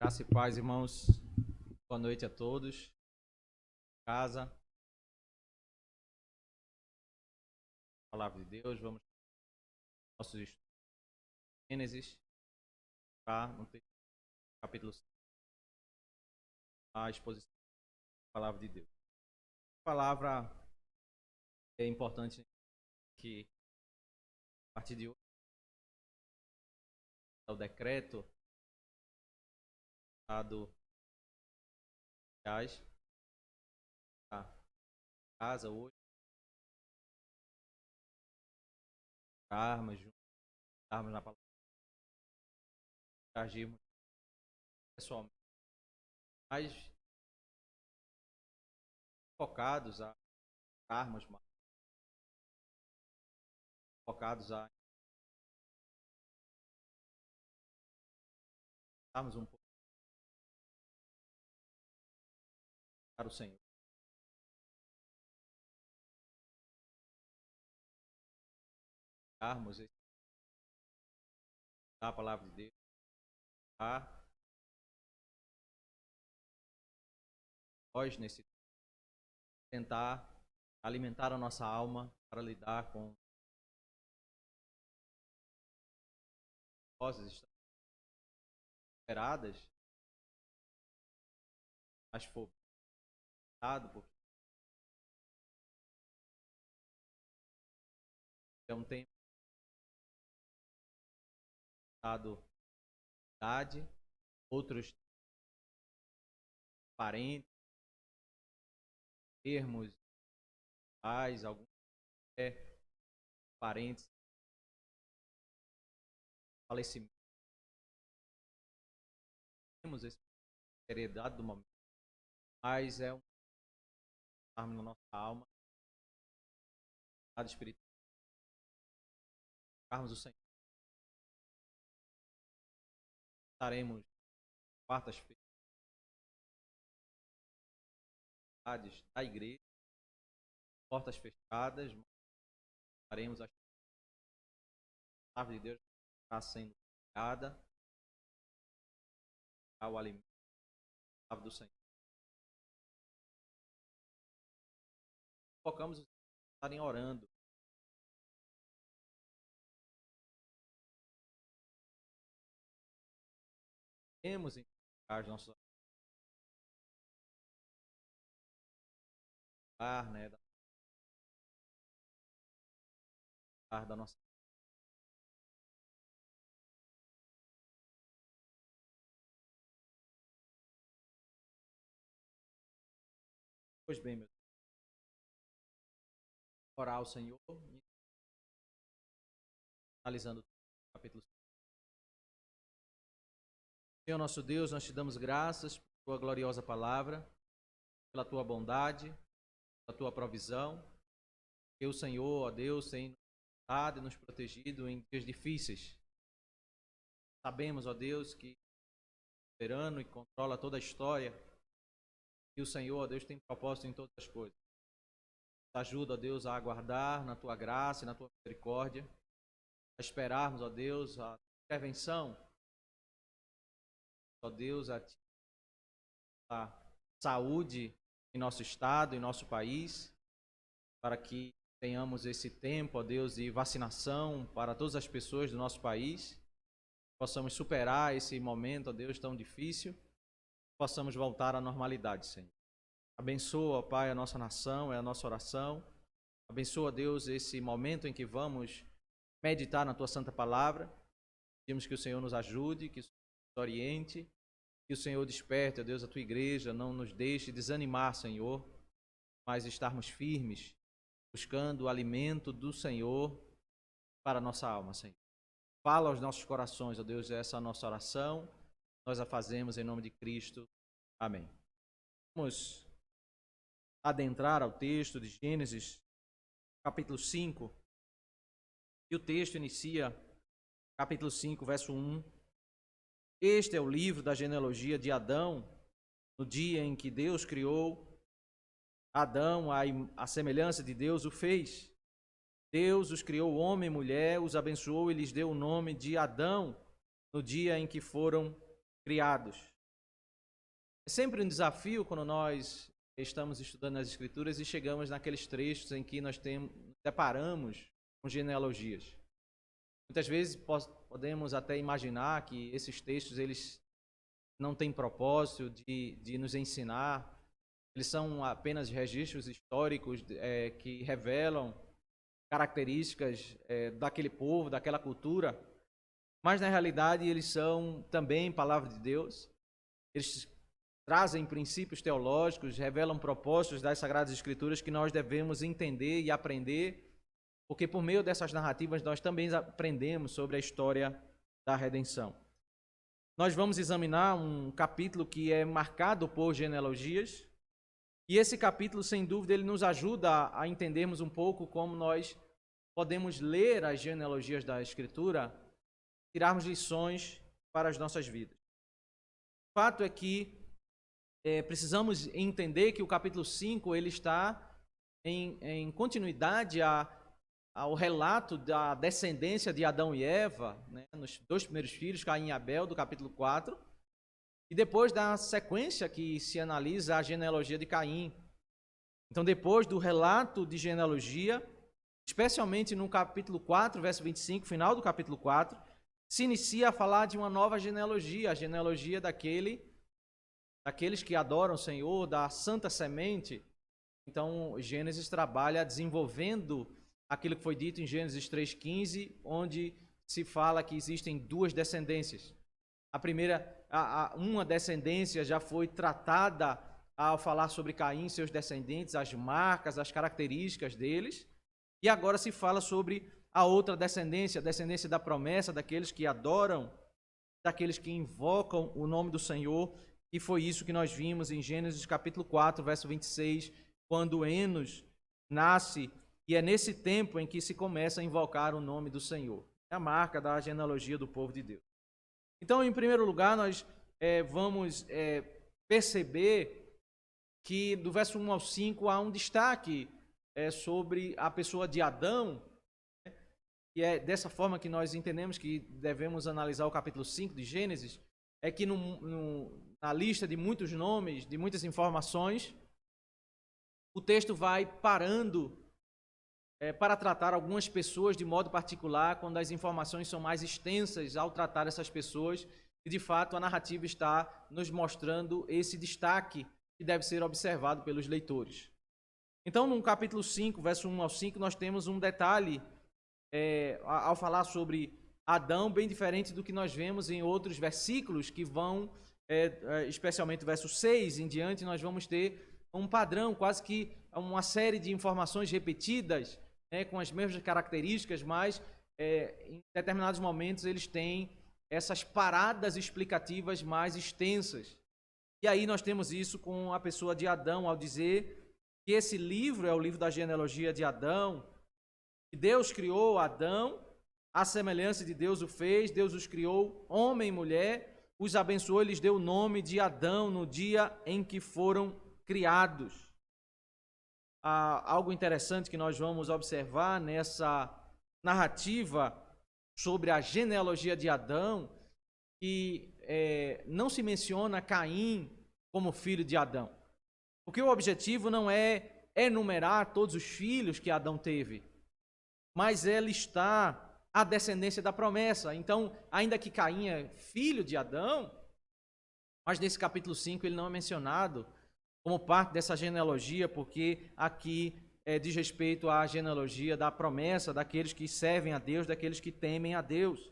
Graça e paz, irmãos. Boa noite a todos. Casa. Palavra de Deus. Vamos para nossos estudos. Gênesis, no capítulo 5. A exposição da palavra de Deus. A palavra é importante que, a partir de hoje, o decreto dado a casa hoje, armas na palavra, agirmos pessoalmente, mas focados a armas, focados a darmos um pouco para o Senhor. Darmos a palavra de Deus, nós nesse tentar alimentar a nossa alma para lidar com coisas esperadas, mas focado porque é um tempo dado idade, outros parentes, termos, pais, alguns parentes, falecimento. Temos essa seriedade do momento, mas é um arma na nossa alma, espiritual, buscarmos o Senhor. Estaremos quartas-feiras da igreja, portas fechadas, faremos a palavra de Deus está sendo pregada ao alimento da palavra do Senhor. Focamos os estarem orando. Temos em as nossos né, da nossa. Pois bem, meu Deus. Orar ao Senhor, analisando o capítulo 5. Senhor nosso Deus, nós te damos graças por tua gloriosa palavra, pela tua bondade, pela tua provisão. Que o Senhor, ó Deus, tem nos dado e nos protegido em dias difíceis. Sabemos, ó Deus, que soberano e controla toda a história, e o Senhor, ó Deus, tem propósito em todas as coisas. Ajuda, ó Deus, a aguardar na tua graça e na tua misericórdia, a esperarmos, ó Deus, a intervenção, ó Deus, a saúde em nosso estado, em nosso país, para que tenhamos esse tempo, ó Deus, de vacinação para todas as pessoas do nosso país, possamos superar esse momento, ó Deus, tão difícil, possamos voltar à normalidade, Senhor. Abençoa, ó Pai, a nossa nação, é a nossa oração. Abençoa, Deus, esse momento em que vamos meditar na Tua Santa Palavra. Pedimos que o Senhor nos ajude, que o Senhor nos oriente, que o Senhor desperte, ó Deus, a Tua igreja, não nos deixe desanimar, Senhor, mas estarmos firmes, buscando o alimento do Senhor para a nossa alma, Senhor. Fala aos nossos corações, ó Deus, essa é a nossa oração, nós a fazemos em nome de Cristo. Amém. Vamos adentrar ao texto de Gênesis, capítulo 5, e o texto inicia, capítulo 5, verso 1. Este é o livro da genealogia de Adão, no dia em que Deus criou Adão, a semelhança de Deus o fez. Deus os criou homem e mulher, os abençoou e lhes deu o nome de Adão, no dia em que foram criados. É sempre um desafio quando nós estamos estudando as Escrituras e chegamos naqueles trechos em que nós deparamos com genealogias. Muitas vezes podemos até imaginar que esses textos eles não têm propósito de nos ensinar, eles são apenas registros históricos que revelam características daquele povo, daquela cultura, mas na realidade eles são também palavra de Deus. Eles trazem princípios teológicos, revelam propósitos das Sagradas Escrituras que nós devemos entender e aprender, porque por meio dessas narrativas nós também aprendemos sobre a história da redenção. Nós vamos examinar um capítulo que é marcado por genealogias, e esse capítulo, sem dúvida, ele nos ajuda a entendermos um pouco como nós podemos ler as genealogias da Escritura, tirarmos lições para as nossas vidas. O fato é que precisamos entender que o capítulo 5 ele está em continuidade ao relato da descendência de Adão e Eva, né, nos dois primeiros filhos, Caim e Abel, do capítulo 4, e depois da sequência que se analisa a genealogia de Caim. Então, depois do relato de genealogia, especialmente no capítulo 4, verso 25, final do capítulo 4, se inicia a falar de uma nova genealogia, a genealogia daqueles que adoram o Senhor, da santa semente. Então, Gênesis trabalha desenvolvendo aquilo que foi dito em Gênesis 3,15, onde se fala que existem duas descendências. A primeira, uma descendência já foi tratada ao falar sobre Caim e seus descendentes, as marcas, as características deles. E agora se fala sobre a outra descendência, a descendência da promessa, daqueles que adoram, daqueles que invocam o nome do Senhor. E foi isso que nós vimos em Gênesis capítulo 4, verso 26, quando Enos nasce, e é nesse tempo em que se começa a invocar o nome do Senhor. É a marca da genealogia do povo de Deus. Então, em primeiro lugar, nós vamos perceber que do verso 1 ao 5 há um destaque sobre a pessoa de Adão, né? E é dessa forma que nós entendemos que devemos analisar o capítulo 5 de Gênesis, é que na lista de muitos nomes, de muitas informações, o texto vai parando para tratar algumas pessoas de modo particular, quando as informações são mais extensas ao tratar essas pessoas, e de fato a narrativa está nos mostrando esse destaque que deve ser observado pelos leitores. Então, no capítulo 5, verso 1 ao 5, nós temos um detalhe ao falar sobre Adão, bem diferente do que nós vemos em outros versículos que vão, especialmente o verso 6 em diante, nós vamos ter um padrão, quase que uma série de informações repetidas, com as mesmas características, mas em determinados momentos eles têm essas paradas explicativas mais extensas. E aí nós temos isso com a pessoa de Adão, ao dizer que esse livro é o livro da genealogia de Adão, que Deus criou Adão, à semelhança de Deus o fez, Deus os criou, homem e mulher, os abençoou e lhes deu o nome de Adão no dia em que foram criados. Algo interessante que nós vamos observar nessa narrativa sobre a genealogia de Adão, que não se menciona Caim como filho de Adão. Porque o objetivo não é enumerar todos os filhos que Adão teve, mas é listar a descendência da promessa. Então, ainda que Caim é filho de Adão, mas nesse capítulo 5 ele não é mencionado como parte dessa genealogia, porque aqui diz respeito à genealogia da promessa daqueles que servem a Deus, daqueles que temem a Deus.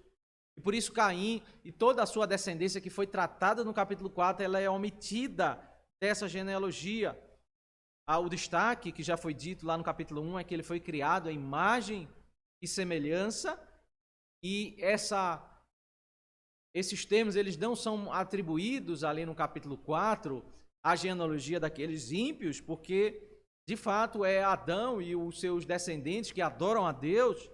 E por isso Caim e toda a sua descendência que foi tratada no capítulo 4, ela é omitida dessa genealogia. O destaque que já foi dito lá no capítulo 1 é que ele foi criado à imagem e semelhança, e esses termos eles não são atribuídos ali no capítulo 4 à genealogia daqueles ímpios, porque de fato é Adão e os seus descendentes que adoram a Deus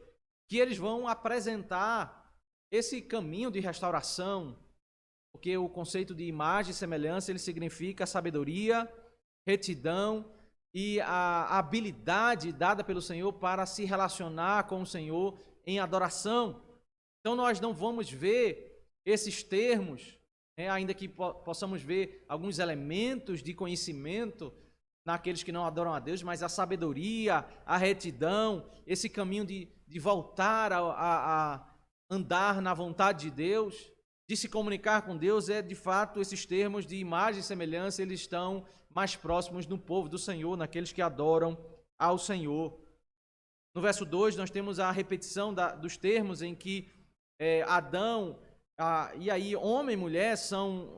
que eles vão apresentar esse caminho de restauração, porque o conceito de imagem e semelhança ele significa sabedoria, retidão e a habilidade dada pelo Senhor para se relacionar com o Senhor em adoração. Então nós não vamos ver esses termos ainda que possamos ver alguns elementos de conhecimento naqueles que não adoram a Deus, mas a sabedoria, a retidão, esse caminho de voltar a andar na vontade de Deus, de se comunicar com Deus, de fato, esses termos de imagem e semelhança, eles estão mais próximos do povo do Senhor, naqueles que adoram ao Senhor. No verso 2, nós temos a repetição dos termos em que Adão, e aí homem e mulher são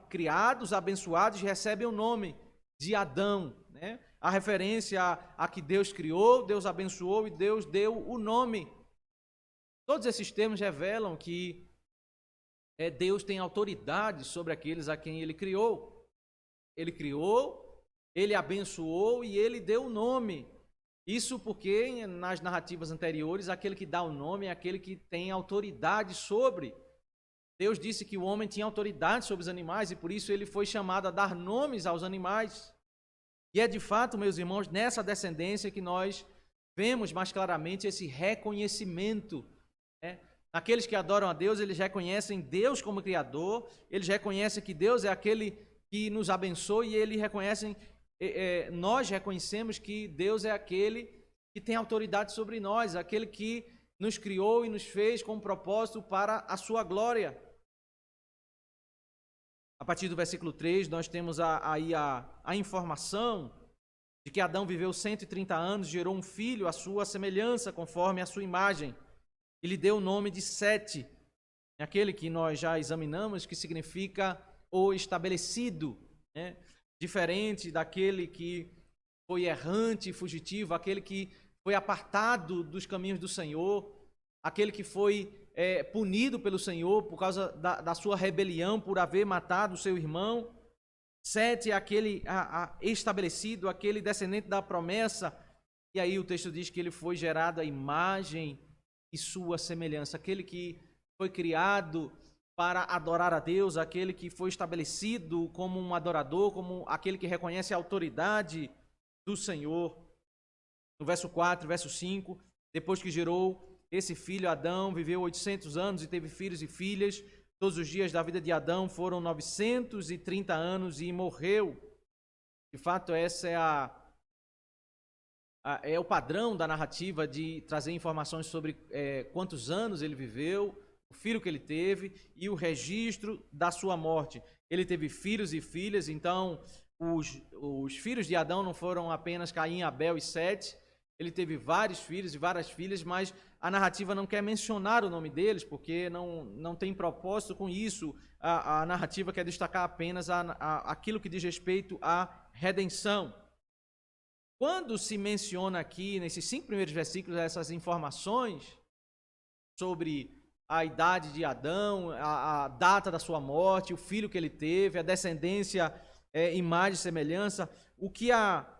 criados, abençoados e recebem o nome de Adão, né? A referência a que Deus criou, Deus abençoou e Deus deu o nome. Todos esses termos revelam que Deus tem autoridade sobre aqueles a quem Ele criou. Ele criou, Ele abençoou e Ele deu o nome. Isso porque nas narrativas anteriores, aquele que dá o nome é aquele que tem autoridade sobre. Deus disse que o homem tinha autoridade sobre os animais e por isso ele foi chamado a dar nomes aos animais. E é de fato, meus irmãos, nessa descendência que nós vemos mais claramente esse reconhecimento. Aqueles que adoram a Deus, eles reconhecem Deus como Criador, eles reconhecem que Deus é aquele que nos abençoa e eles reconhecem, nós reconhecemos que Deus é aquele que tem autoridade sobre nós, aquele que nos criou e nos fez com um propósito para a sua glória. A partir do versículo 3, nós temos aí a informação de que Adão viveu 130 anos, gerou um filho à sua semelhança, conforme a sua imagem. E lhe deu o nome de Sete, aquele que nós já examinamos, que significa o estabelecido, né? Diferente daquele que foi errante e fugitivo, aquele que foi apartado dos caminhos do Senhor, aquele que foi punido pelo Senhor por causa da sua rebelião, por haver matado o seu irmão. Sete é aquele estabelecido, aquele descendente da promessa. E aí o texto diz que ele foi gerado à imagem e sua semelhança, aquele que foi criado para adorar a Deus, aquele que foi estabelecido como um adorador, como aquele que reconhece a autoridade do Senhor. No verso 4, verso 5, depois que gerou esse filho, Adão viveu 800 anos e teve filhos e filhas. Todos os dias da vida de Adão foram 930 anos e morreu. De fato, essa é o padrão da narrativa de trazer informações sobre quantos anos ele viveu, o filho que ele teve e o registro da sua morte. Ele teve filhos e filhas, então os filhos de Adão não foram apenas Caim, Abel e Sete. Ele teve vários filhos e várias filhas, mas a narrativa não quer mencionar o nome deles, porque não tem propósito com isso. A narrativa quer destacar apenas aquilo que diz respeito à redenção. Quando se menciona aqui, nesses 5 primeiros versículos, essas informações sobre a idade de Adão, a data da sua morte, o filho que ele teve, a descendência, imagem e semelhança, o que a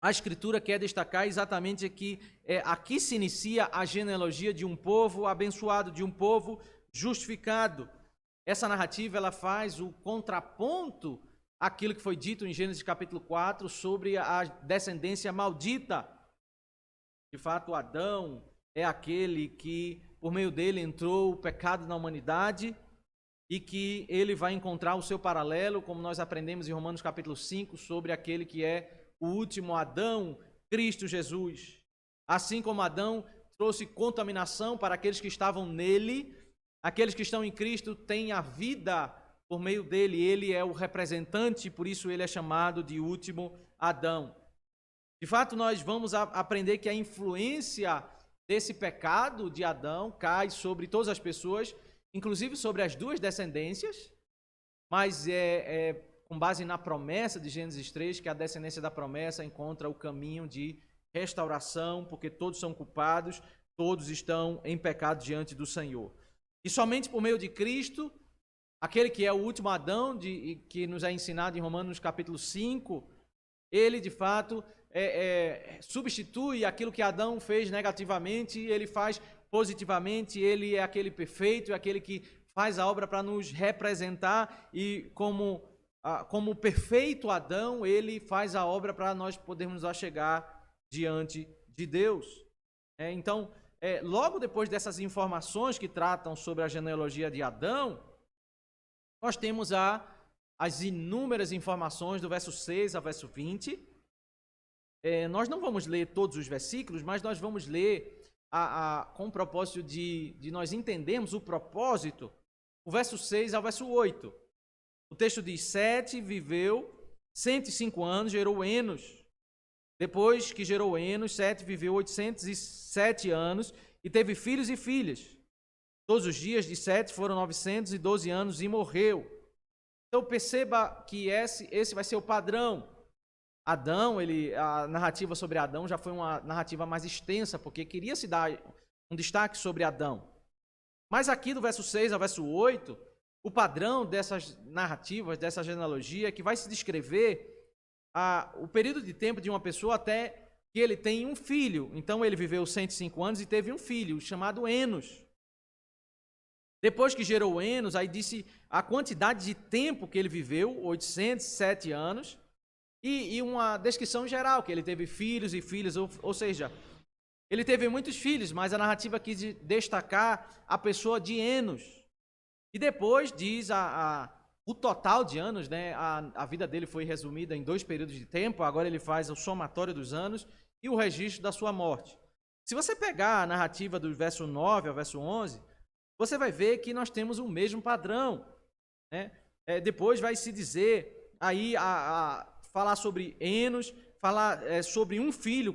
Escritura quer destacar exatamente é que aqui se inicia a genealogia de um povo abençoado, de um povo justificado. Essa narrativa ela faz o contraponto àquilo que foi dito em Gênesis capítulo 4 sobre a descendência maldita. De fato, Adão é aquele que, por meio dele, entrou o pecado na humanidade e que ele vai encontrar o seu paralelo, como nós aprendemos em Romanos capítulo 5, sobre aquele que é o último Adão, Cristo Jesus. Assim como Adão trouxe contaminação para aqueles que estavam nele, aqueles que estão em Cristo têm a vida por meio dele. Ele é o representante, por isso ele é chamado de último Adão. De fato, nós vamos aprender que a influência desse pecado de Adão cai sobre todas as pessoas, inclusive sobre as duas descendências, mas com base na promessa de Gênesis 3, que a descendência da promessa encontra o caminho de restauração, porque todos são culpados, todos estão em pecado diante do Senhor. E somente por meio de Cristo, aquele que é o último Adão, que nos é ensinado em Romanos capítulo 5, ele de fato substitui aquilo que Adão fez negativamente, ele faz positivamente, ele é aquele perfeito, é aquele que faz a obra para nos representar e como perfeito Adão, ele faz a obra para nós podermos nos achegar diante de Deus. Então, logo depois dessas informações que tratam sobre a genealogia de Adão, nós temos as inúmeras informações do verso 6 ao verso 20. Nós não vamos ler todos os versículos, mas nós vamos ler com o propósito de nós entendermos o propósito, o verso 6 ao verso 8. O texto diz: Sete viveu 105 anos, gerou Enos. Depois que gerou Enos, Sete viveu 807 anos e teve filhos e filhas. Todos os dias de Sete foram 912 anos e morreu. Então perceba que esse vai ser o padrão. Adão, a narrativa sobre Adão já foi uma narrativa mais extensa, porque queria se dar um destaque sobre Adão. Mas aqui do verso 6 ao verso 8, o padrão dessas narrativas, dessa genealogia, que vai se descrever o período de tempo de uma pessoa até que ele tem um filho. Então ele viveu 105 anos e teve um filho, chamado Enos. Depois que gerou Enos, aí disse a quantidade de tempo que ele viveu, 807 anos, e uma descrição geral, que ele teve filhos e filhas, ou seja, ele teve muitos filhos, mas a narrativa quis destacar a pessoa de Enos. E depois diz o total de anos, né? A vida dele foi resumida em 2 períodos de tempo, agora ele faz o somatório dos anos e o registro da sua morte. Se você pegar a narrativa do verso 9 ao verso 11, você vai ver que nós temos o mesmo padrão, né? Depois vai se dizer, aí falar sobre Enos, falar sobre um filho,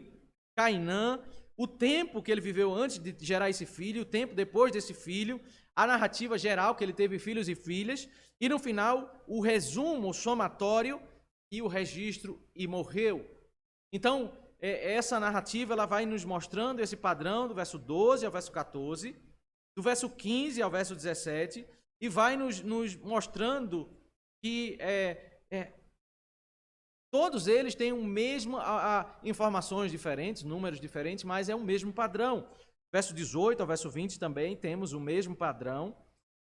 Cainã, o tempo que ele viveu antes de gerar esse filho, o tempo depois desse filho, a narrativa geral que ele teve filhos e filhas, e no final o resumo, o somatório e o registro e morreu. Então, essa narrativa ela vai nos mostrando esse padrão do verso 12 ao verso 14, do verso 15 ao verso 17, e vai nos mostrando que todos eles têm o mesmo, informações diferentes, números diferentes, mas é o mesmo padrão. Verso 18 ao verso 20 também temos o mesmo padrão.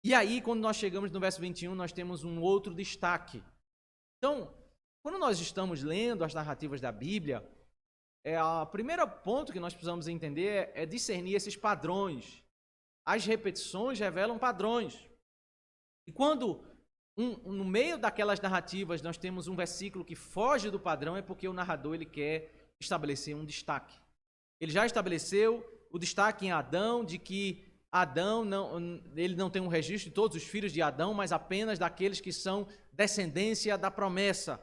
E aí, quando nós chegamos no verso 21, nós temos um outro destaque. Então, quando nós estamos lendo as narrativas da Bíblia, o primeiro ponto que nós precisamos entender é discernir esses padrões. As repetições revelam padrões. E quando no meio daquelas narrativas nós temos um versículo que foge do padrão, é porque o narrador ele quer estabelecer um destaque. Ele já estabeleceu o destaque em Adão, de que Adão ele não tem um registro de todos os filhos de Adão, mas apenas daqueles que são descendência da promessa.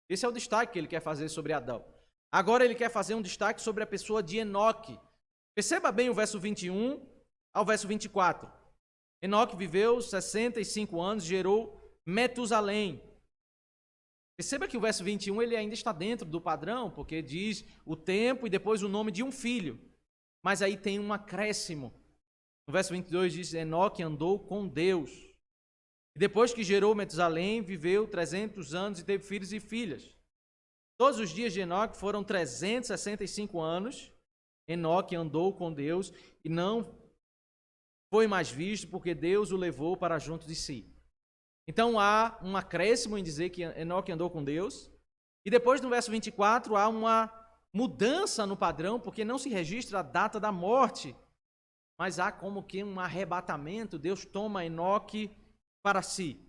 Esse é o destaque que ele quer fazer sobre Adão. Agora ele quer fazer um destaque sobre a pessoa de Enoque. Perceba bem o verso 21 ao verso 24. Enoque viveu 65 anos, gerou Metusalém. Perceba que o verso 21 ele ainda está dentro do padrão, porque diz o tempo e depois o nome de um filho. Mas aí tem um acréscimo. No verso 22 diz: Enoque andou com Deus. E depois que gerou Metusalém, viveu 300 anos e teve filhos e filhas. Todos os dias de Enoque foram 365 anos. Enoque andou com Deus e não foi mais visto, porque Deus o levou para junto de si. Então há um acréscimo em dizer que Enoque andou com Deus. E depois no verso 24 há uma mudança no padrão, porque não se registra a data da morte, mas há como que um arrebatamento. Deus toma Enoque para si.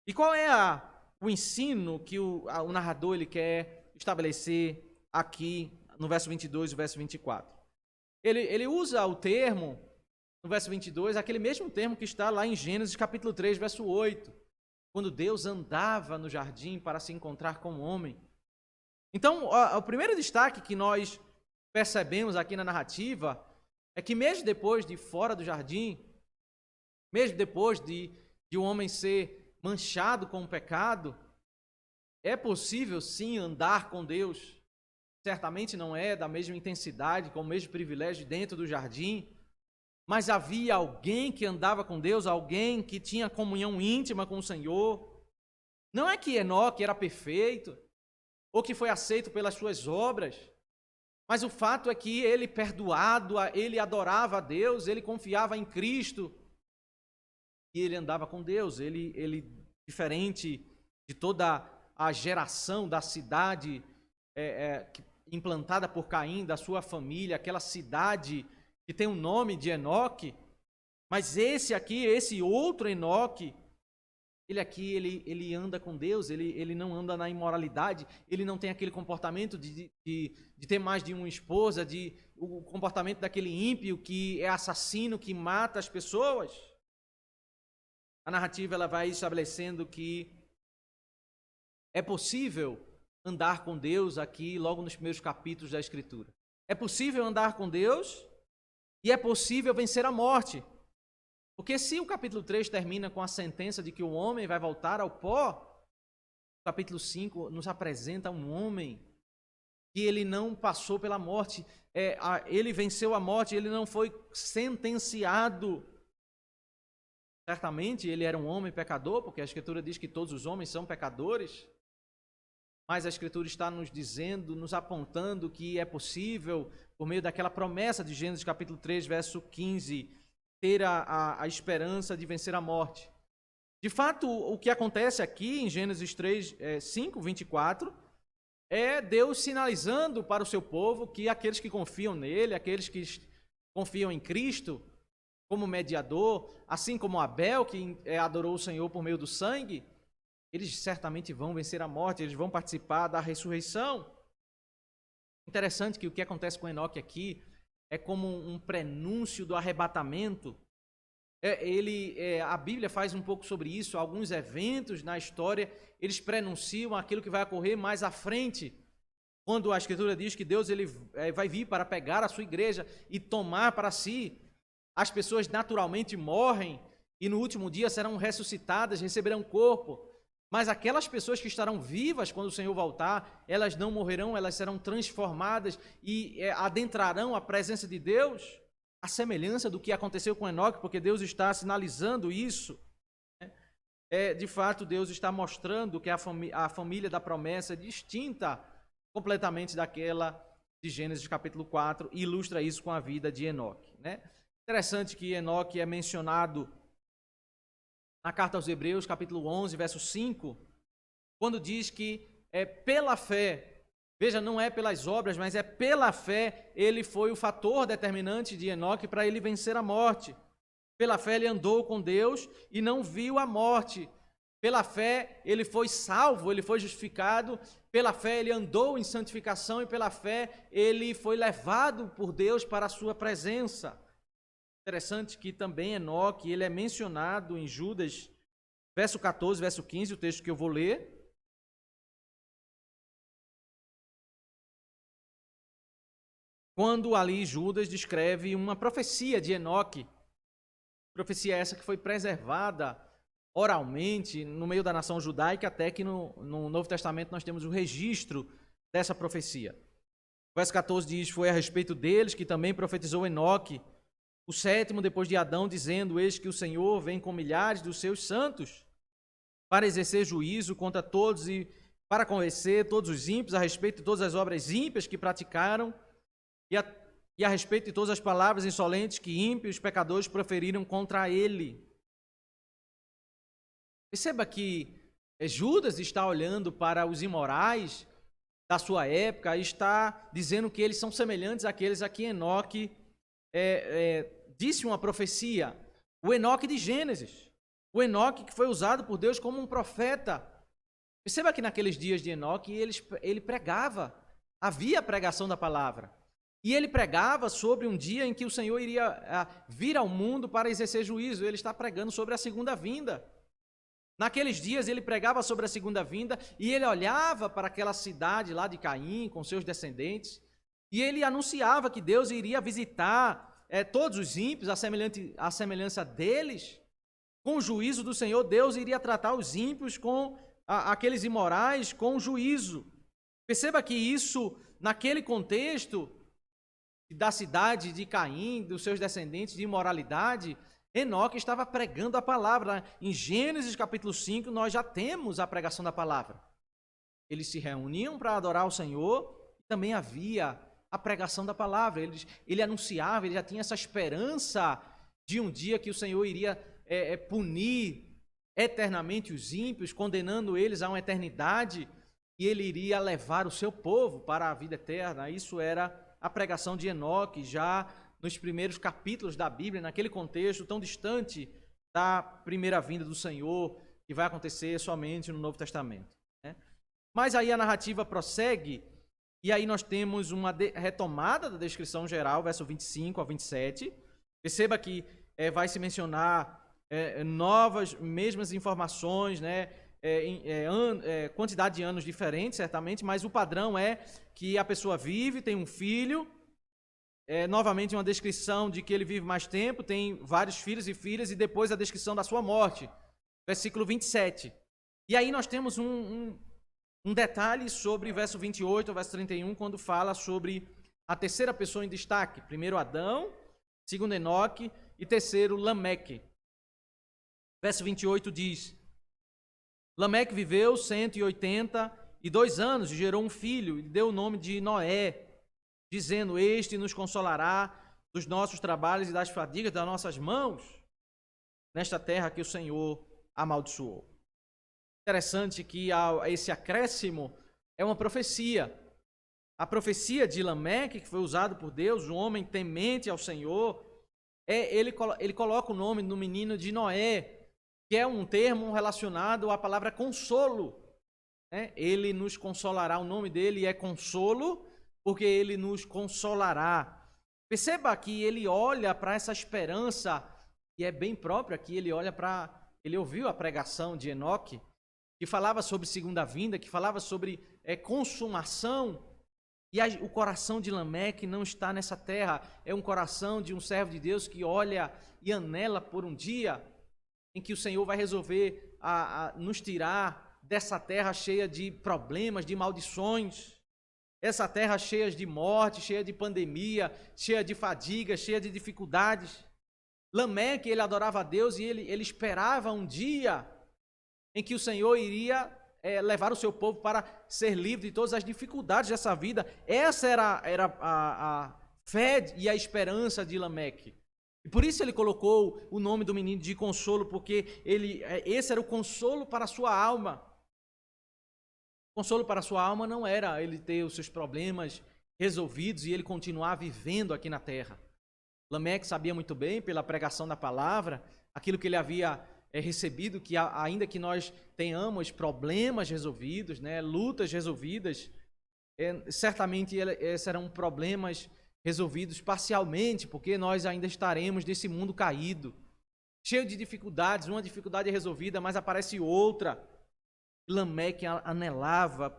E qual é o ensino que o narrador ele quer estabelecer aqui no verso 22 e verso 24? Ele usa o termo, no verso 22, aquele mesmo termo que está lá em Gênesis capítulo 3, verso 8, quando Deus andava no jardim para se encontrar com o homem. Então, o primeiro destaque que nós percebemos aqui na narrativa é que mesmo depois de fora do jardim, mesmo depois de o homem ser manchado com o pecado, é possível sim andar com Deus. Certamente não é da mesma intensidade, com o mesmo privilégio dentro do jardim, mas havia alguém que andava com Deus, alguém que tinha comunhão íntima com o Senhor. Não é que Enoque era perfeito, ou que foi aceito pelas suas obras, mas o fato é que ele, perdoado, ele adorava a Deus, ele confiava em Cristo, e ele andava com Deus. Ele diferente de toda a geração da cidade implantada por Caim, da sua família, aquela cidade que tem o nome de Enoque, mas esse aqui, esse outro Enoque, Ele aqui, ele anda com Deus, ele não anda na imoralidade, ele não tem aquele comportamento de ter mais de uma esposa, o comportamento daquele ímpio que é assassino, que mata as pessoas. A narrativa ela vai estabelecendo que é possível andar com Deus aqui, logo nos primeiros capítulos da Escritura. É possível andar com Deus e é possível vencer a morte. Porque se o capítulo 3 termina com a sentença de que o homem vai voltar ao pó, o capítulo 5 nos apresenta um homem que ele não passou pela morte, ele venceu a morte, ele não foi sentenciado. Certamente ele era um homem pecador, porque a Escritura diz que todos os homens são pecadores, mas a Escritura está nos dizendo, nos apontando que é possível, por meio daquela promessa de Gênesis capítulo 3, verso 15, ter a esperança de vencer a morte. De fato, o que acontece aqui em Gênesis 3, 5, 24, é Deus sinalizando para o seu povo que aqueles que confiam nele, aqueles que confiam em Cristo como mediador, assim como Abel, que adorou o Senhor por meio do sangue, eles certamente vão vencer a morte, eles vão participar da ressurreição. Interessante que o que acontece com Enoque aqui é como um prenúncio do arrebatamento. A Bíblia faz um pouco sobre isso, alguns eventos na história, eles prenunciam aquilo que vai ocorrer mais à frente, quando a Escritura diz que Deus vai vir para pegar a sua igreja e tomar para si. As pessoas naturalmente morrem e no último dia serão ressuscitadas, receberão corpo. Mas aquelas pessoas que estarão vivas quando o Senhor voltar, elas não morrerão, elas serão transformadas e adentrarão a presença de Deus, a semelhança do que aconteceu com Enoque, porque Deus está sinalizando isso. De fato, Deus está mostrando que a família da promessa é distinta completamente daquela de Gênesis capítulo 4, e ilustra isso com a vida de Enoque. Interessante que Enoque é mencionado na carta aos Hebreus, capítulo 11, verso 5, quando diz que pela fé, veja, não é pelas obras, mas é pela fé, ele foi o fator determinante de Enoque para ele vencer a morte. Pela fé ele andou com Deus e não viu a morte. Pela fé ele foi salvo, ele foi justificado. Pela fé ele andou em santificação e pela fé ele foi levado por Deus para a sua presença. Interessante que também Enoque, ele é mencionado em Judas, verso 14, verso 15, o texto que eu vou ler. Quando ali Judas descreve uma profecia de Enoque, profecia essa que foi preservada oralmente no meio da nação judaica, até que no Novo Testamento nós temos o registro dessa profecia. O verso 14 diz: foi a respeito deles que também profetizou Enoque, o sétimo depois de Adão, dizendo: eis que o Senhor vem com milhares dos seus santos para exercer juízo contra todos e para convencer todos os ímpios a respeito de todas as obras ímpias que praticaram e a respeito de todas as palavras insolentes que ímpios pecadores proferiram contra ele. Perceba que Judas está olhando para os imorais da sua época e está dizendo que eles são semelhantes àqueles a que Enoque disse uma profecia, o Enoque de Gênesis, o Enoque que foi usado por Deus como um profeta. Perceba que naqueles dias de Enoque ele pregava, havia pregação da palavra, e ele pregava sobre um dia em que o Senhor iria vir ao mundo para exercer juízo. Ele está pregando sobre a segunda vinda. Naqueles dias ele pregava sobre a segunda vinda e ele olhava para aquela cidade lá de Caim com seus descendentes e ele anunciava que Deus iria visitar todos os ímpios, à semelhança deles. Com o juízo do Senhor, Deus iria tratar os ímpios com aqueles imorais com juízo. Perceba que isso, naquele contexto da cidade de Caim, dos seus descendentes de imoralidade, Enoque estava pregando a palavra. Em Gênesis capítulo 5, nós já temos a pregação da palavra. Eles se reuniam para adorar o Senhor, e também havia a pregação da palavra. Ele anunciava, ele já tinha essa esperança de um dia que o Senhor iria punir eternamente os ímpios, condenando eles a uma eternidade, e ele iria levar o seu povo para a vida eterna. Isso era a pregação de Enoque, já nos primeiros capítulos da Bíblia, naquele contexto tão distante da primeira vinda do Senhor, que vai acontecer somente no Novo Testamento, né? Mas aí a narrativa prossegue, e aí nós temos uma retomada da descrição geral, verso 25 a 27. Perceba que vai se mencionar novas, mesmas informações, né? Quantidade de anos diferentes, certamente, mas o padrão é que a pessoa vive, tem um filho, novamente uma descrição de que ele vive mais tempo, tem vários filhos e filhas, e depois a descrição da sua morte, versículo 27. E aí nós temos um detalhe sobre verso 28 ao verso 31, quando fala sobre a terceira pessoa em destaque. Primeiro Adão, segundo Enoque e terceiro Lameque. Verso 28 diz: Lameque viveu 182 anos e gerou um filho, e deu o nome de Noé, dizendo: Este nos consolará dos nossos trabalhos e das fadigas das nossas mãos, nesta terra que o Senhor amaldiçoou. Interessante que esse acréscimo é uma profecia. A profecia de Lameque, que foi usado por Deus, um homem temente ao Senhor, ele coloca o nome do menino de Noé, que é um termo relacionado à palavra consolo, né? Ele nos consolará, o nome dele é consolo, porque ele nos consolará. Perceba que ele olha para essa esperança, e é bem própria que ele olha para... Ele ouviu a pregação de Enoque, que falava sobre segunda vinda, que falava sobre consumação, e o coração de Lameque não está nessa terra, é um coração de um servo de Deus que olha e anela por um dia em que o Senhor vai resolver nos tirar dessa terra cheia de problemas, de maldições, essa terra cheia de morte, cheia de pandemia, cheia de fadiga, cheia de dificuldades. Lameque, ele adorava a Deus e ele esperava um dia em que o Senhor iria levar o seu povo para ser livre de todas as dificuldades dessa vida. Essa era a fé e a esperança de Lameque. E por isso ele colocou o nome do menino de consolo, porque esse era o consolo para a sua alma. O consolo para a sua alma não era ele ter os seus problemas resolvidos e ele continuar vivendo aqui na terra. Lameque sabia muito bem, pela pregação da palavra, aquilo que ele havia recebido, que ainda que nós tenhamos problemas resolvidos, né, lutas resolvidas, certamente serão problemas resolvidos parcialmente, porque nós ainda estaremos nesse mundo caído, cheio de dificuldades. Uma dificuldade é resolvida, mas aparece outra. Lameque anelava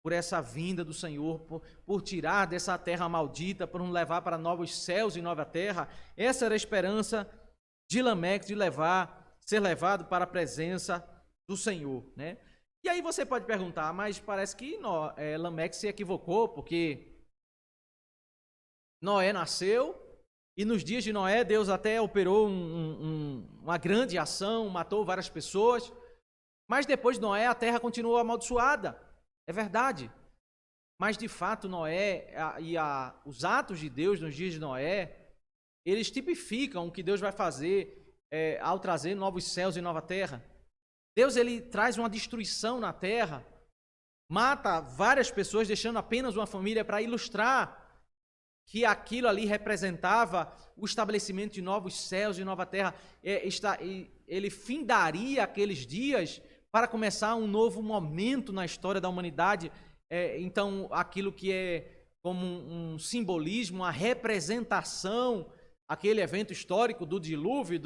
por essa vinda do Senhor, por tirar dessa terra maldita, por nos levar para novos céus e nova terra. Essa era a esperança de Lameque, de ser levado para a presença do Senhor, né? E aí você pode perguntar, mas parece que Lameque se equivocou, porque Noé nasceu, e nos dias de Noé, Deus até operou uma grande ação, matou várias pessoas, mas depois de Noé, a terra continuou amaldiçoada. É verdade. Mas, de fato, Noé os atos de Deus nos dias de Noé, eles tipificam o que Deus vai fazer ao trazer novos céus e nova terra. Deus, ele traz uma destruição na terra, mata várias pessoas, deixando apenas uma família para ilustrar que aquilo ali representava o estabelecimento de novos céus e nova terra. Ele findaria aqueles dias para começar um novo momento na história da humanidade. Então, aquilo que é como um simbolismo, uma representação, aquele evento histórico do dilúvio,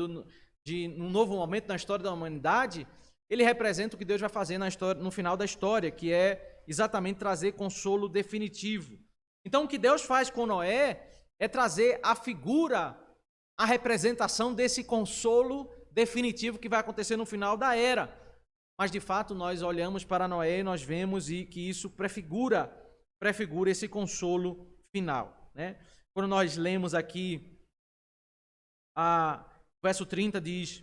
de um novo momento na história da humanidade, ele representa o que Deus vai fazer no final da história, que é exatamente trazer consolo definitivo. Então, o que Deus faz com Noé é trazer a figura, a representação desse consolo definitivo que vai acontecer no final da era. Mas, de fato, nós olhamos para Noé e nós vemos que isso prefigura esse consolo final, né? Quando nós lemos aqui, verso 30 diz: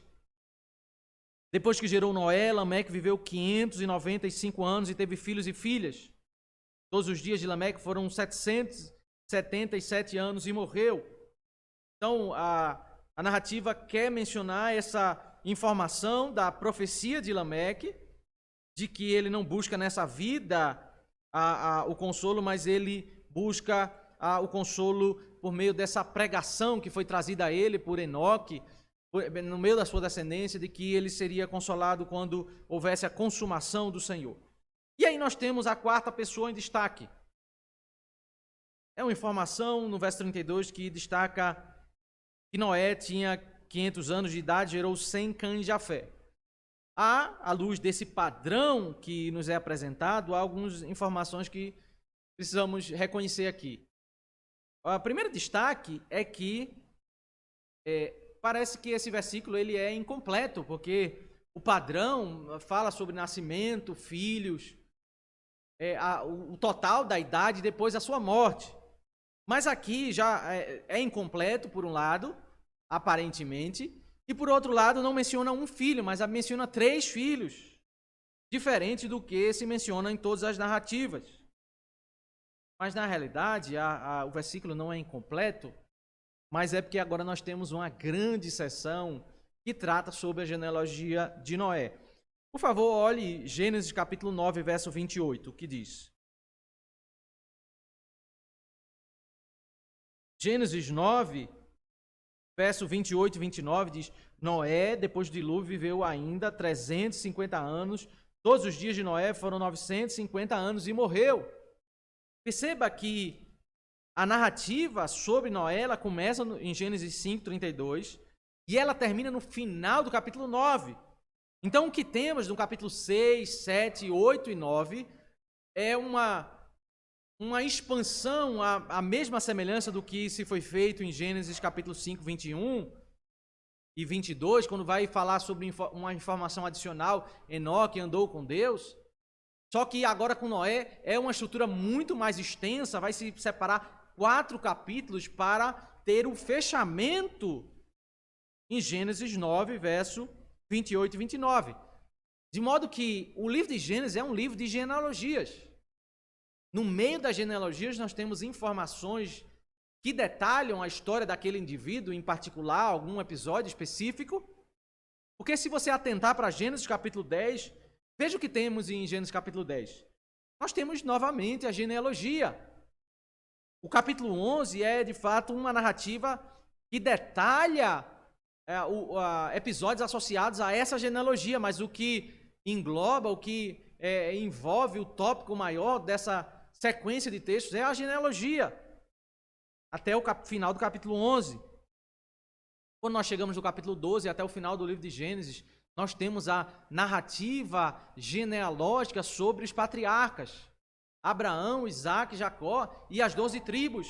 Depois que gerou Noé, Lameque viveu 595 anos e teve filhos e filhas. Todos os dias de Lameque foram 777 anos e morreu. Então, a narrativa quer mencionar essa informação da profecia de Lameque, de que ele não busca nessa vida o consolo, mas ele busca o consolo por meio dessa pregação que foi trazida a ele por Enoque, no meio da sua descendência, de que ele seria consolado quando houvesse a consumação do Senhor. E aí nós temos a quarta pessoa em destaque. É uma informação no verso 32 que destaca que Noé tinha 500 anos de idade, gerou 100 cães de Jafé. À luz desse padrão que nos é apresentado, há algumas informações que precisamos reconhecer aqui. O primeiro destaque é que parece que esse versículo ele é incompleto, porque o padrão fala sobre nascimento, filhos, o total da idade depois da sua morte. Mas aqui já é incompleto, por um lado, aparentemente, e por outro lado não menciona um filho, mas menciona 3 filhos, diferente do que se menciona em todas as narrativas. Mas na realidade, o versículo não é incompleto, mas é porque agora nós temos uma grande seção que trata sobre a genealogia de Noé. Por favor, olhe Gênesis capítulo 9, verso 28, que diz: Gênesis 9, verso 28 e 29 diz: Noé, depois do dilúvio, viveu ainda 350 anos. Todos os dias de Noé foram 950 anos e morreu. Perceba que a narrativa sobre Noé, ela começa em Gênesis 5, 32 e ela termina no final do capítulo 9. Então, o que temos no capítulo 6, 7, 8 e 9 é uma expansão, a mesma semelhança do que se foi feito em Gênesis capítulo 5, 21 e 22, quando vai falar sobre uma informação adicional, Enoque andou com Deus. Só que agora com Noé é uma estrutura muito mais extensa, vai se separar 4 capítulos para ter o fechamento em Gênesis 9, verso 28 e 29. De modo que o livro de Gênesis é um livro de genealogias. No meio das genealogias nós temos informações que detalham a história daquele indivíduo, em particular, algum episódio específico. Porque se você atentar para Gênesis capítulo 10, veja o que temos em Gênesis capítulo 10. Nós temos novamente a genealogia. O capítulo 11 é, de fato, uma narrativa que detalha episódios associados a essa genealogia, mas o que engloba, o que envolve o tópico maior dessa sequência de textos é a genealogia, até o final do capítulo 11. Quando nós chegamos no capítulo 12, até o final do livro de Gênesis, nós temos a narrativa genealógica sobre os patriarcas, Abraão, Isaac, Jacó e as 12 tribos.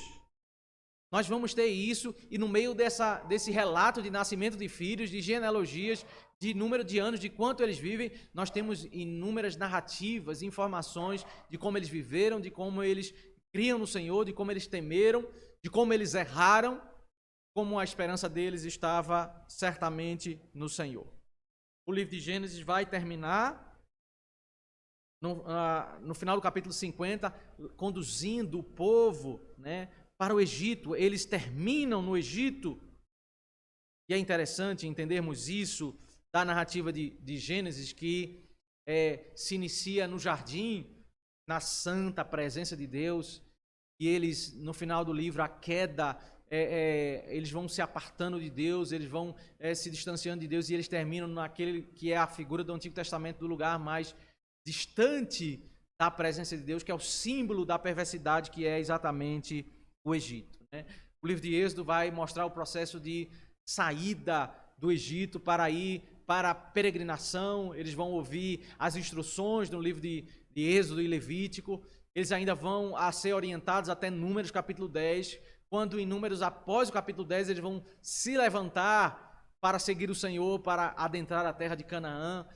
Nós vamos ter isso, e no meio desse relato de nascimento de filhos, de genealogias, de número de anos, de quanto eles vivem, nós temos inúmeras narrativas, informações de como eles viveram, de como eles criam no Senhor, de como eles temeram, de como eles erraram, como a esperança deles estava certamente no Senhor. O livro de Gênesis vai terminar no final do capítulo 50, conduzindo o povo, para o Egito. Eles terminam no Egito. E é interessante entendermos isso da narrativa de Gênesis, que se inicia no jardim, na santa presença de Deus, e eles, no final do livro, a queda, eles vão se apartando de Deus, eles vão se distanciando de Deus, e eles terminam naquele que é a figura do Antigo Testamento, do lugar mais distante da presença de Deus, que é o símbolo da perversidade, que é exatamente o Egito. O livro de Êxodo vai mostrar o processo de saída do Egito para ir para a peregrinação. Eles vão ouvir as instruções no livro de Êxodo e Levítico. Eles ainda vão a ser orientados até Números capítulo 10, quando em Números, após o capítulo 10, eles vão se levantar para seguir o Senhor, para adentrar a terra de Canaã.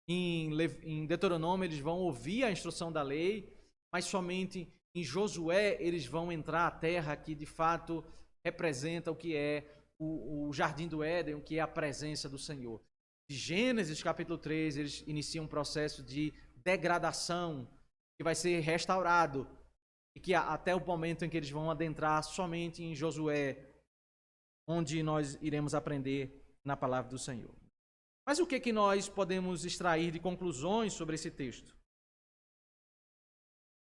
Em Deuteronômio eles vão ouvir a instrução da lei, mas somente em Josué eles vão entrar à terra que de fato representa o que é o jardim do Éden, o que é a presença do Senhor. De Gênesis capítulo 3 eles iniciam um processo de degradação que vai ser restaurado, e que até o momento em que eles vão adentrar somente em Josué, onde nós iremos aprender na palavra do Senhor. Mas o que nós podemos extrair de conclusões sobre esse texto?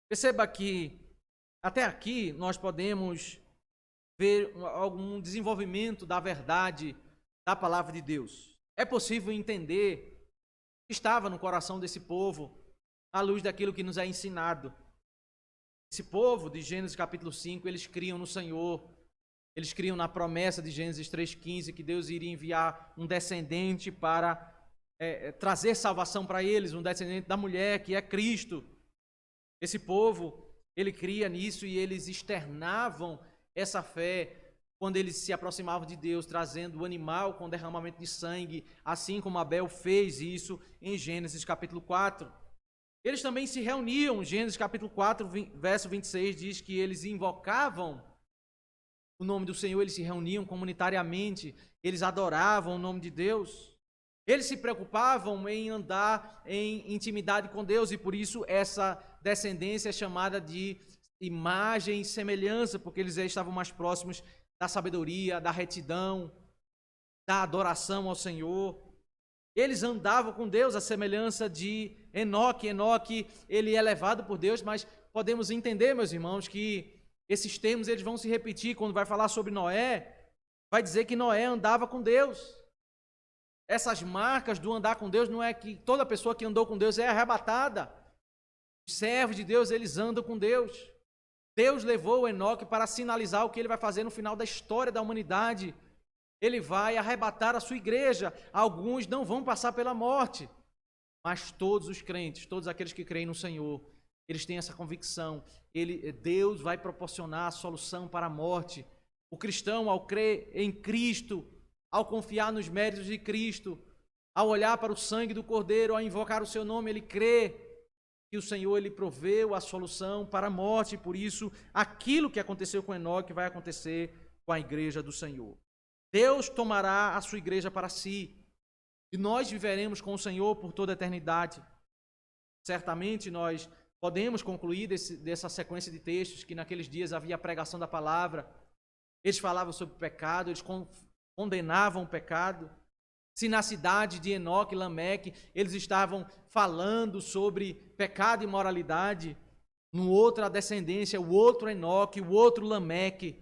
Perceba que até aqui nós podemos ver algum desenvolvimento da verdade da palavra de Deus. É possível entender o que estava no coração desse povo à luz daquilo que nos é ensinado. Esse povo de Gênesis capítulo 5, eles criam no Senhor, eles criam na promessa de Gênesis 3,15 que Deus iria enviar um descendente para trazer salvação para eles, um descendente da mulher, que é Cristo. Esse povo, ele cria nisso e eles externavam essa fé quando eles se aproximavam de Deus, trazendo o animal com derramamento de sangue, assim como Abel fez isso em Gênesis capítulo 4. Eles também se reuniam, Gênesis capítulo 4, verso 26, diz que eles invocavam o nome do Senhor, eles se reuniam comunitariamente, eles adoravam o nome de Deus, eles se preocupavam em andar em intimidade com Deus, e por isso essa descendência é chamada de imagem e semelhança, porque eles estavam mais próximos da sabedoria, da retidão, da adoração ao Senhor. Eles andavam com Deus, a semelhança de Enoque. Enoque, ele é levado por Deus, mas podemos entender, meus irmãos, que esses termos eles vão se repetir quando vai falar sobre Noé. Vai dizer que Noé andava com Deus. Essas marcas do andar com Deus não é que toda pessoa que andou com Deus é arrebatada. Os servos de Deus, eles andam com Deus. Deus levou Enoque para sinalizar o que ele vai fazer no final da história da humanidade. Ele vai arrebatar a sua igreja. Alguns não vão passar pela morte, mas todos os crentes, todos aqueles que creem no Senhor, eles têm essa convicção. Deus vai proporcionar a solução para a morte. O cristão, ao crer em Cristo, ao confiar nos méritos de Cristo, ao olhar para o sangue do Cordeiro, ao invocar o seu nome, ele crê que o Senhor ele proveu a solução para a morte. E por isso, aquilo que aconteceu com Enoque vai acontecer com a igreja do Senhor. Deus tomará a sua igreja para si, e nós viveremos com o Senhor por toda a eternidade. Certamente nós podemos concluir dessa sequência de textos que naqueles dias havia a pregação da palavra. Eles falavam sobre o pecado, eles condenavam o pecado. Se na cidade de Enoque e Lameque eles estavam falando sobre pecado e imoralidade, no outro a descendência, o outro Enoque, o outro Lameque,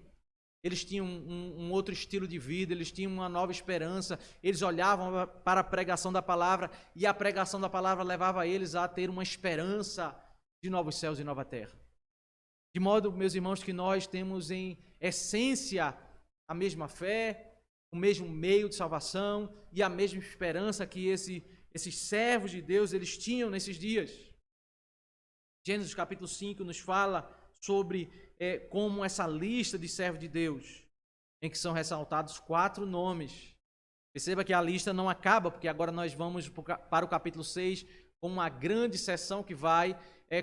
eles tinham um outro estilo de vida, eles tinham uma nova esperança, eles olhavam para a pregação da palavra, e a pregação da palavra levava eles a ter uma esperança de novos céus e nova terra. De modo, meus irmãos, que nós temos em essência a mesma fé, o mesmo meio de salvação e a mesma esperança que esses servos de Deus eles tinham nesses dias. Gênesis capítulo 5 nos fala sobre como essa lista de servos de Deus, em que são ressaltados 4 nomes. Perceba que a lista não acaba, porque agora nós vamos para o capítulo 6, com uma grande seção que vai,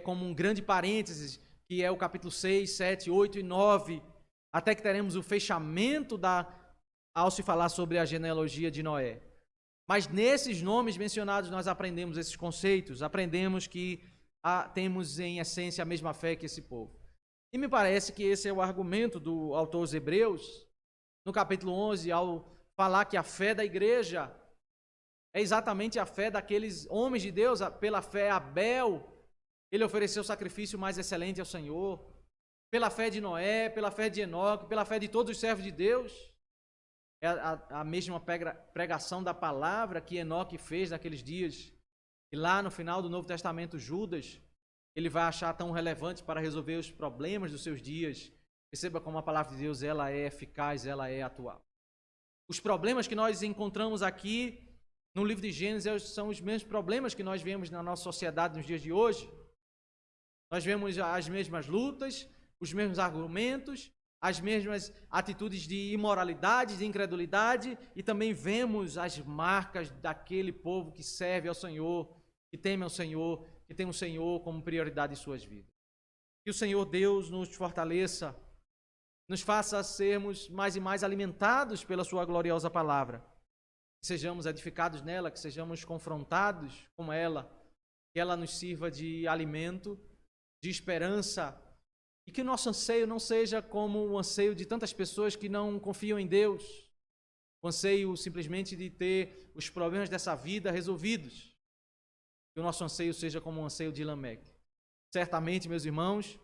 como um grande parênteses, que é o capítulo 6, 7, 8 e 9, até que teremos o fechamento ao se falar sobre a genealogia de Noé. Mas nesses nomes mencionados nós aprendemos esses conceitos, aprendemos que temos em essência a mesma fé que esse povo. E me parece que esse é o argumento do autor aos Hebreus, no capítulo 11, ao falar que a fé da igreja é exatamente a fé daqueles homens de Deus. Pela fé Abel, ele ofereceu o sacrifício mais excelente ao Senhor. Pela fé de Noé, pela fé de Enoque, pela fé de todos os servos de Deus. É a mesma pregação da palavra que Enoque fez naqueles dias. E lá no final do Novo Testamento, Judas, ele vai achar tão relevante para resolver os problemas dos seus dias. Perceba como a palavra de Deus ela é eficaz, ela é atual. Os problemas que nós encontramos aqui no livro de Gênesis são os mesmos problemas que nós vemos na nossa sociedade nos dias de hoje. Nós vemos as mesmas lutas, os mesmos argumentos, as mesmas atitudes de imoralidade, de incredulidade, e também vemos as marcas daquele povo que serve ao Senhor, que teme ao Senhor, que tem o Senhor como prioridade em suas vidas. Que o Senhor Deus nos fortaleça, nos faça sermos mais e mais alimentados pela sua gloriosa palavra, que sejamos edificados nela, que sejamos confrontados com ela, que ela nos sirva de alimento, de esperança, e que o nosso anseio não seja como o anseio de tantas pessoas que não confiam em Deus, o anseio simplesmente de ter os problemas dessa vida resolvidos. Que o nosso anseio seja como o anseio de Lameque. Certamente, meus irmãos,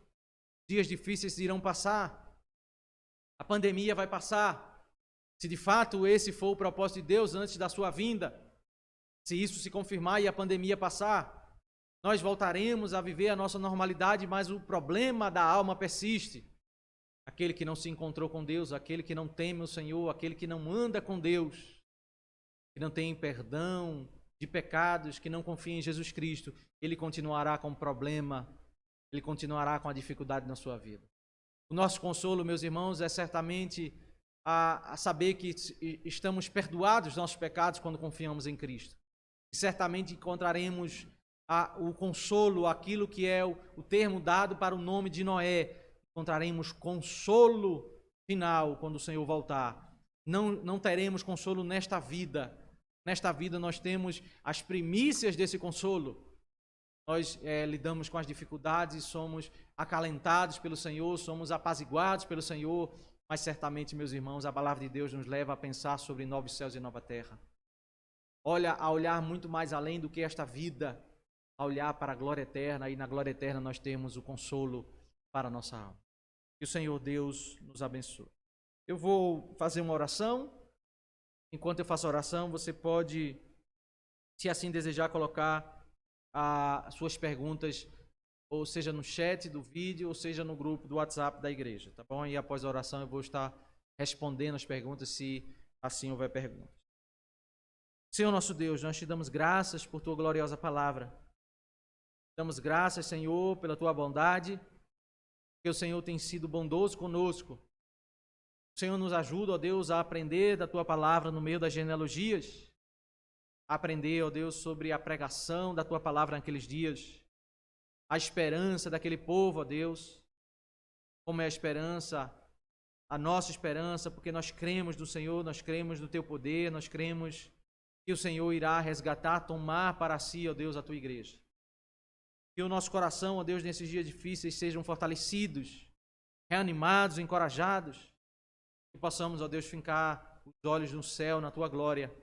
dias difíceis irão passar, a pandemia vai passar, Se de fato esse for o propósito de Deus antes da sua vinda, se isso se confirmar e a pandemia passar, nós voltaremos a viver a nossa normalidade, mas o problema da alma persiste. Aquele que não se encontrou com Deus, aquele que não teme o Senhor, aquele que não anda com Deus, que não tem perdão de pecados, que não confia em Jesus Cristo, ele continuará com problema, ele continuará com a dificuldade na sua vida. O nosso consolo, meus irmãos, é certamente a saber que estamos perdoados dos nossos pecados quando confiamos em Cristo. E certamente encontraremos o consolo, aquilo que é o termo dado para o nome de Noé. Encontraremos consolo final quando o Senhor voltar. Não teremos consolo nesta vida. Nesta vida nós temos as primícias desse consolo. Nós lidamos com as dificuldades, somos acalentados pelo Senhor, somos apaziguados pelo Senhor, mas certamente, meus irmãos, a palavra de Deus nos leva a pensar sobre novos céus e nova terra. A olhar muito mais além do que esta vida, a olhar para a glória eterna, e na glória eterna nós temos o consolo para a nossa alma. Que o Senhor Deus nos abençoe. Eu vou fazer uma oração. Enquanto eu faço a oração, você pode, se assim desejar, colocar as suas perguntas, ou seja no chat do vídeo, ou seja no grupo do WhatsApp da igreja, tá bom? E após a oração eu vou estar respondendo as perguntas, se assim houver perguntas. Senhor nosso Deus, nós te damos graças por tua gloriosa palavra. Damos graças, Senhor, pela tua bondade, porque o Senhor tem sido bondoso conosco. O Senhor nos ajuda, ó Deus, a aprender da tua palavra no meio das genealogias, a aprender, ó Deus, sobre a pregação da tua palavra naqueles dias, a esperança daquele povo, ó Deus, como é a esperança, a nossa esperança, porque nós cremos no Senhor, nós cremos no teu poder, nós cremos que o Senhor irá resgatar, tomar para si, ó Deus, a tua igreja. Que o nosso coração, ó Deus, nesses dias difíceis sejam fortalecidos, reanimados, encorajados, que possamos, ó Deus, fincar os olhos no céu, na tua glória,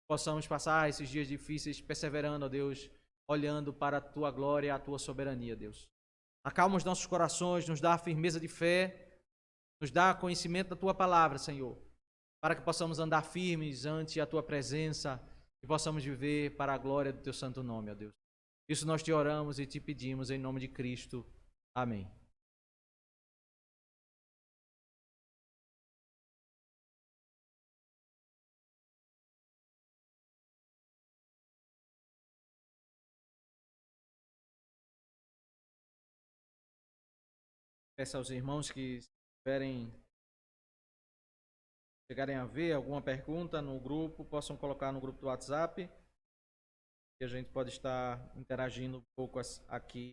possamos passar esses dias difíceis perseverando, ó Deus, olhando para a tua glória e a tua soberania, Deus. Acalma os nossos corações, nos dá a firmeza de fé, nos dá conhecimento da tua palavra, Senhor, para que possamos andar firmes ante a tua presença e possamos viver para a glória do teu santo nome, ó Deus. Isso nós te oramos e te pedimos em nome de Cristo. Amém. Peço aos irmãos que chegarem a ver alguma pergunta no grupo, possam colocar no grupo do WhatsApp, e a gente pode estar interagindo um pouco aqui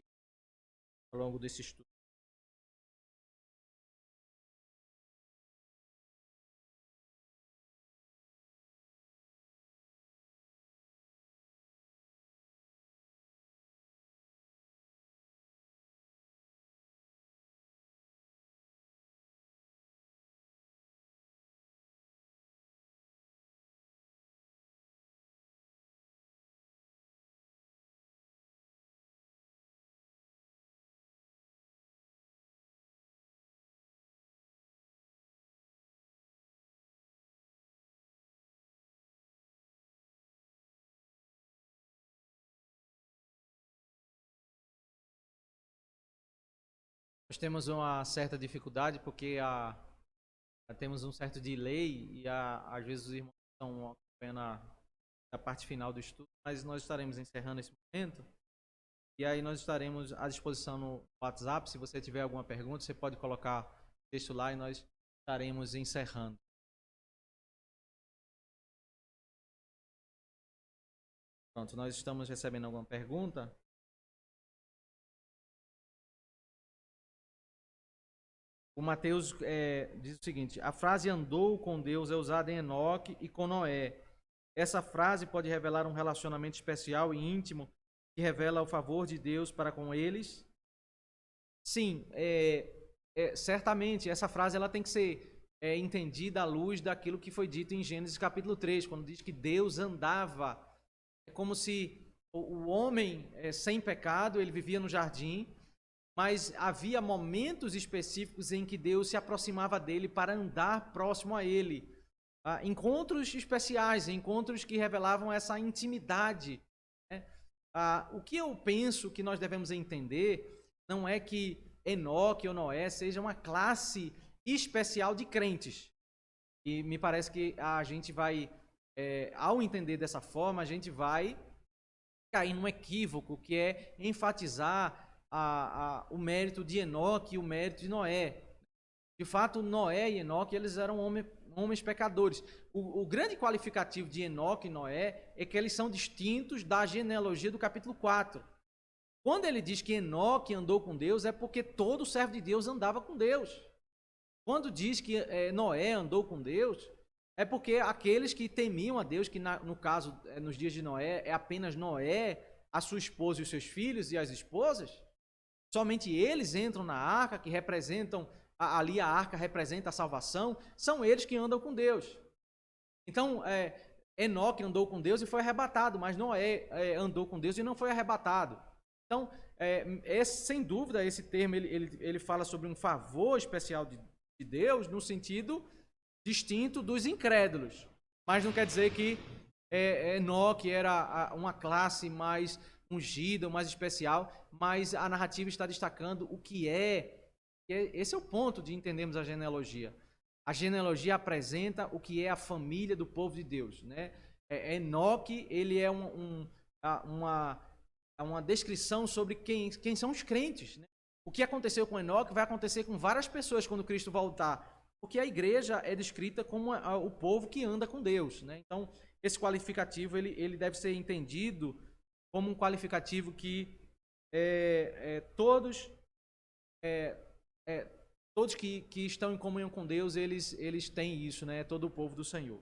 ao longo desse estudo. Nós temos uma certa dificuldade porque temos um certo delay e às vezes os irmãos estão acompanhando a parte final do estudo, mas nós estaremos encerrando esse momento e aí nós estaremos à disposição no WhatsApp. Se você tiver alguma pergunta, você pode colocar o texto lá e nós estaremos encerrando. Pronto, nós estamos recebendo alguma pergunta. O Mateus diz o seguinte: a frase andou com Deus é usada em Enoque e com Noé. Essa frase pode revelar um relacionamento especial e íntimo que revela o favor de Deus para com eles? Sim, certamente essa frase ela tem que ser entendida à luz daquilo que foi dito em Gênesis capítulo 3, quando diz que Deus andava. É como se o homem sem pecado, ele vivia no jardim, mas havia momentos específicos em que Deus se aproximava dele para andar próximo a ele. encontros especiais, encontros que revelavam essa intimidade, né? O que eu penso que nós devemos entender não é que Enoque ou Noé seja uma classe especial de crentes. E me parece que a gente vai, ao entender dessa forma, a gente vai cair num equívoco, que é enfatizar o mérito de Enoque e o mérito de Noé. De fato, Noé e Enoque, eles eram homens pecadores. O grande qualificativo de Enoque e Noé é que eles são distintos da genealogia do capítulo 4. Quando ele diz que Enoque andou com Deus, é porque todo servo de Deus andava com Deus. Quando diz que Noé andou com Deus, é porque aqueles que temiam a Deus, que no caso, nos dias de Noé, é apenas Noé, a sua esposa e os seus filhos e as esposas, somente eles entram na arca, que representam, ali a arca representa a salvação, são eles que andam com Deus. Então, Enoque andou com Deus e foi arrebatado, mas Noé andou com Deus e não foi arrebatado. Então, sem dúvida, esse termo ele fala sobre um favor especial de Deus, no sentido distinto dos incrédulos. Mas não quer dizer que Enoque era uma classe mais ungida, mais especial, mas a narrativa está destacando o que é. Esse é o ponto de entendermos a genealogia. A genealogia apresenta o que é a família do povo de Deus, né? Enoque, ele é uma descrição sobre quem são os crentes, né? O que aconteceu com Enoque vai acontecer com várias pessoas quando Cristo voltar, porque a igreja é descrita como o povo que anda com Deus, né? Então, esse qualificativo ele deve ser entendido como um qualificativo que todos que estão em comunhão com Deus, eles têm isso, né? Todo o povo do Senhor.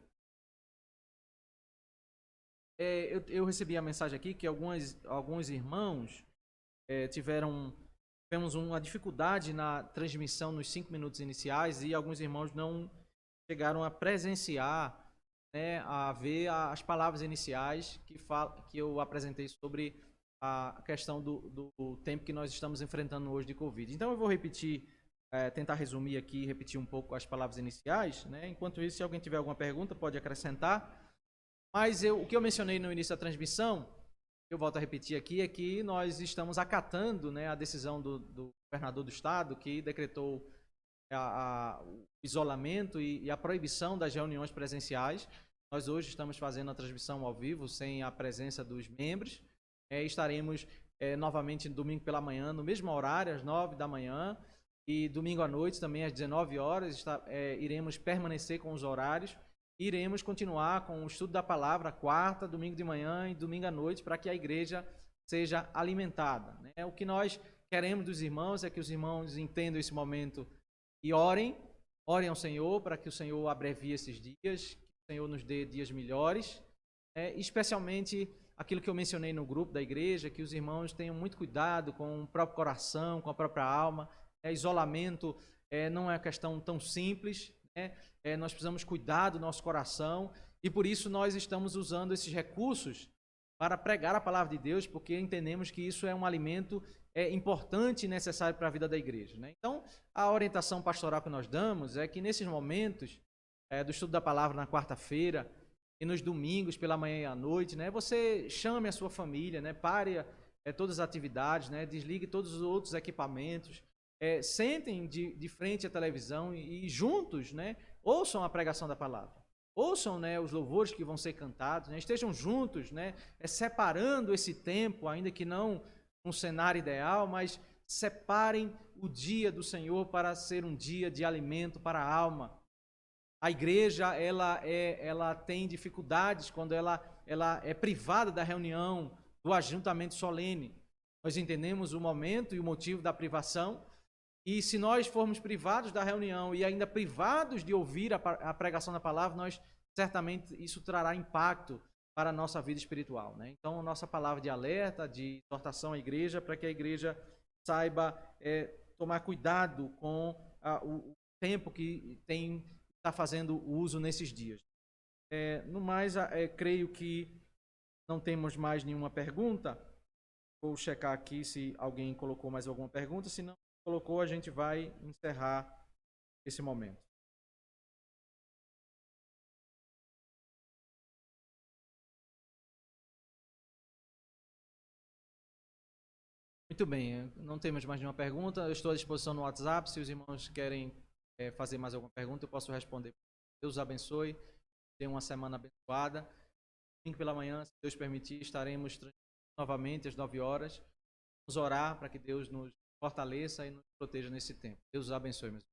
Eu recebi a mensagem aqui que alguns irmãos tivemos uma dificuldade na transmissão nos 5 minutos iniciais e alguns irmãos não chegaram a presenciar, né, a ver as palavras iniciais que eu apresentei sobre a questão do tempo que nós estamos enfrentando hoje de Covid. Então eu vou repetir, tentar resumir aqui, repetir um pouco as palavras iniciais, né? Enquanto isso, se alguém tiver alguma pergunta, pode acrescentar. Mas o que eu mencionei no início da transmissão, eu volto a repetir aqui, é que nós estamos acatando, né, a decisão do governador do estado, que decretou o isolamento e a proibição das reuniões presenciais. Nós hoje estamos fazendo a transmissão ao vivo, sem a presença dos membros. Estaremos novamente domingo pela manhã, no mesmo horário, às 9 da manhã, e domingo à noite, também às 19 horas, iremos permanecer com os horários. Iremos continuar com o estudo da palavra, quarta, domingo de manhã e domingo à noite, para que a igreja seja alimentada, né? O que nós queremos dos irmãos é que os irmãos entendam esse momento e orem ao Senhor, para que o Senhor abrevie esses dias, que o Senhor nos dê dias melhores, especialmente aquilo que eu mencionei no grupo da igreja, que os irmãos tenham muito cuidado com o próprio coração, com a própria alma. Isolamento não é uma questão tão simples, né? Nós precisamos cuidar do nosso coração e por isso nós estamos usando esses recursos para pregar a palavra de Deus, porque entendemos que isso é um alimento importante e necessário para a vida da igreja, né? Então, a orientação pastoral que nós damos é que nesses momentos do estudo da palavra na quarta-feira e nos domingos pela manhã e à noite, né, você chame a sua família, né, pare todas as atividades, né, desligue todos os outros equipamentos, sentem de frente à televisão e juntos, né, ouçam a pregação da palavra, ouçam, né, os louvores que vão ser cantados, né, estejam juntos, né, separando esse tempo, ainda que não um cenário ideal, mas separem o dia do Senhor para ser um dia de alimento para a alma. A igreja ela tem dificuldades quando ela é privada da reunião, do ajuntamento solene. Nós entendemos o momento e o motivo da privação. E se nós formos privados da reunião e ainda privados de ouvir a pregação da palavra, certamente isso trará impacto para a nossa vida espiritual, né? Então, nossa palavra de alerta, de exortação à igreja, para que a igreja saiba tomar cuidado com o tempo que está fazendo uso nesses dias. No mais, creio que não temos mais nenhuma pergunta. Vou checar aqui se alguém colocou mais alguma pergunta, se não colocou, a gente vai encerrar esse momento. Muito bem, não temos mais nenhuma pergunta. Eu estou à disposição no WhatsApp. Se os irmãos querem fazer mais alguma pergunta, eu posso responder. Deus os abençoe. Tenham uma semana abençoada. Domingo pela manhã, se Deus permitir, estaremos novamente às 9 horas. Vamos orar para que Deus nos fortaleça e nos proteja nesse tempo. Deus os abençoe, meus irmãos.